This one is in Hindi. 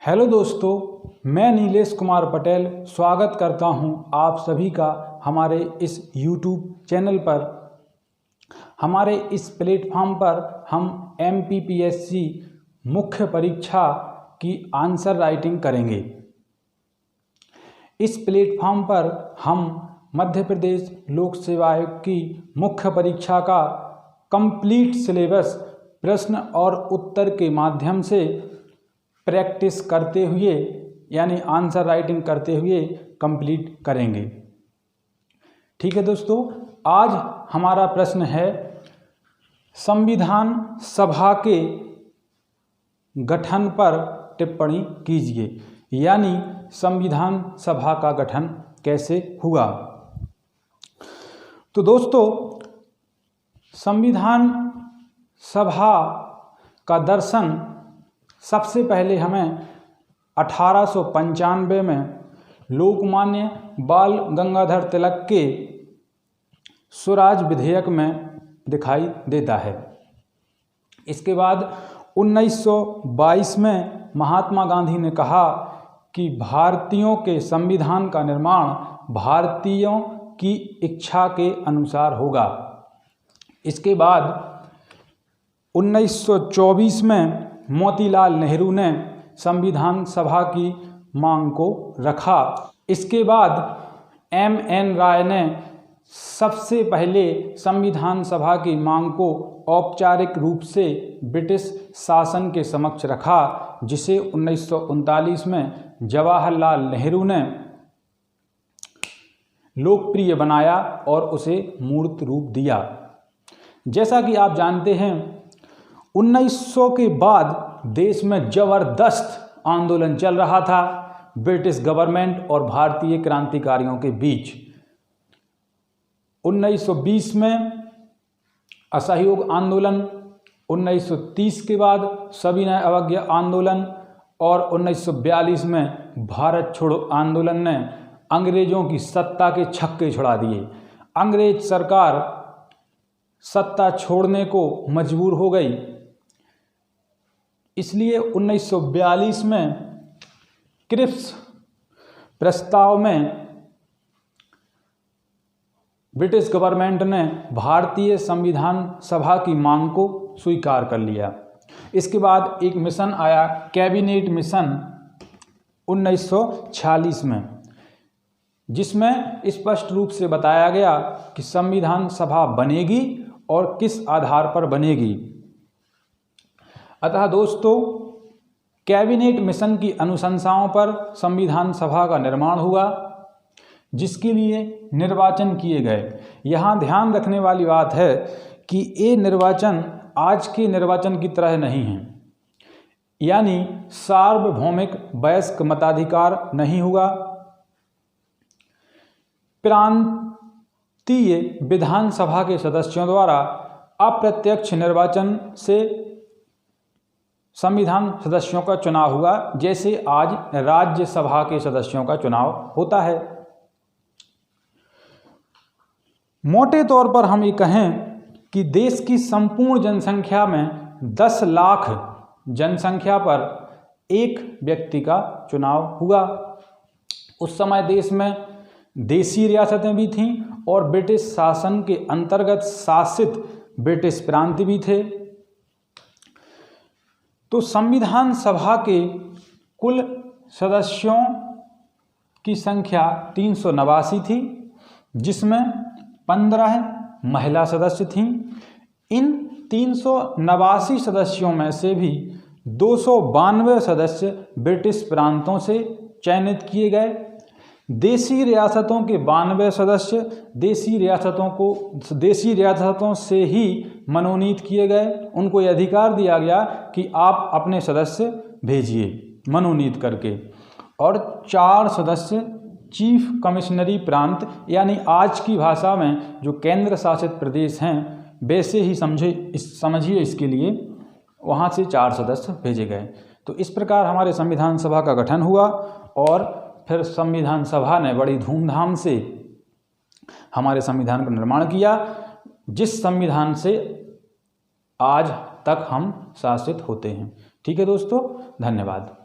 हेलो दोस्तों, मैं नीलेश कुमार पटेल स्वागत करता हूं आप सभी का हमारे इस YouTube चैनल पर। हमारे इस प्लेटफॉर्म पर हम MPPSC मुख्य परीक्षा की आंसर राइटिंग करेंगे। इस प्लेटफॉर्म पर हम मध्य प्रदेश लोक सेवा आयोग की मुख्य परीक्षा का कंप्लीट सिलेबस प्रश्न और उत्तर के माध्यम से प्रैक्टिस करते हुए यानी आंसर राइटिंग करते हुए कंप्लीट करेंगे। ठीक है दोस्तों, आज हमारा प्रश्न है संविधान सभा के गठन पर टिप्पणी कीजिए, यानी संविधान सभा का गठन कैसे हुआ। तो दोस्तों, संविधान सभा का दर्शन सबसे पहले हमें 1895 में लोकमान्य बाल गंगाधर तिलक के स्वराज विधेयक में दिखाई देता है। इसके बाद 1922 में महात्मा गांधी ने कहा कि भारतीयों के संविधान का निर्माण भारतीयों की इच्छा के अनुसार होगा। इसके बाद 1924 में मोतीलाल नेहरू ने संविधान सभा की मांग को रखा। इसके बाद MN राय ने सबसे पहले संविधान सभा की मांग को औपचारिक रूप से ब्रिटिश शासन के समक्ष रखा, जिसे 1939 में जवाहरलाल नेहरू ने लोकप्रिय बनाया और उसे मूर्त रूप दिया। जैसा कि आप जानते हैं, 1900 के बाद देश में जबरदस्त आंदोलन चल रहा था ब्रिटिश गवर्नमेंट और भारतीय क्रांतिकारियों के बीच। 1920 में असहयोग आंदोलन, 1930 के बाद सविनय अवज्ञा आंदोलन और 1942 में भारत छोड़ो आंदोलन ने अंग्रेजों की सत्ता के छक्के छुड़ा दिए। अंग्रेज सरकार सत्ता छोड़ने को मजबूर हो गई। इसलिए 1942 में क्रिप्स प्रस्ताव में ब्रिटिश गवर्नमेंट ने भारतीय संविधान सभा की मांग को स्वीकार कर लिया। इसके बाद एक मिशन आया, कैबिनेट मिशन 1946 में, जिसमें स्पष्ट रूप से बताया गया कि संविधान सभा बनेगी और किस आधार पर बनेगी। अतः दोस्तों, कैबिनेट मिशन की अनुशंसाओं पर संविधान सभा का निर्माण हुआ, जिसके लिए निर्वाचन किए गए। यहाँ ध्यान रखने वाली बात है कि ये निर्वाचन आज के निर्वाचन की तरह नहीं है, यानी सार्वभौमिक वयस्क मताधिकार नहीं हुआ। प्रांतीय विधानसभा के सदस्यों द्वारा अप्रत्यक्ष निर्वाचन से संविधान सदस्यों का चुनाव हुआ, जैसे आज राज्यसभा के सदस्यों का चुनाव होता है। मोटे तौर पर हम ये कहें कि देश की संपूर्ण जनसंख्या में 10 लाख जनसंख्या पर एक व्यक्ति का चुनाव हुआ। उस समय देश में देशी रियासतें भी थीं और ब्रिटिश शासन के अंतर्गत शासित ब्रिटिश प्रांत भी थे। तो संविधान सभा के कुल सदस्यों की संख्या 389 थी, जिसमें 15 महिला सदस्य थीं। इन 389 सदस्यों में से भी 292 सदस्य ब्रिटिश प्रांतों से चयनित किए गए। देशी रियासतों के 92 सदस्य देशी रियासतों से ही मनोनीत किए गए। उनको यह अधिकार दिया गया कि आप अपने सदस्य भेजिए मनोनीत करके। और 4 सदस्य चीफ कमिश्नरी प्रांत, यानी आज की भाषा में जो केंद्र शासित प्रदेश हैं वैसे ही समझिए इसके लिए, वहाँ से 4 सदस्य भेजे गए। तो इस प्रकार हमारे संविधान सभा का गठन हुआ और फिर संविधान सभा ने बड़ी धूमधाम से हमारे संविधान का निर्माण किया, जिस संविधान से आज तक हम शासित होते हैं। ठीक है दोस्तों, धन्यवाद।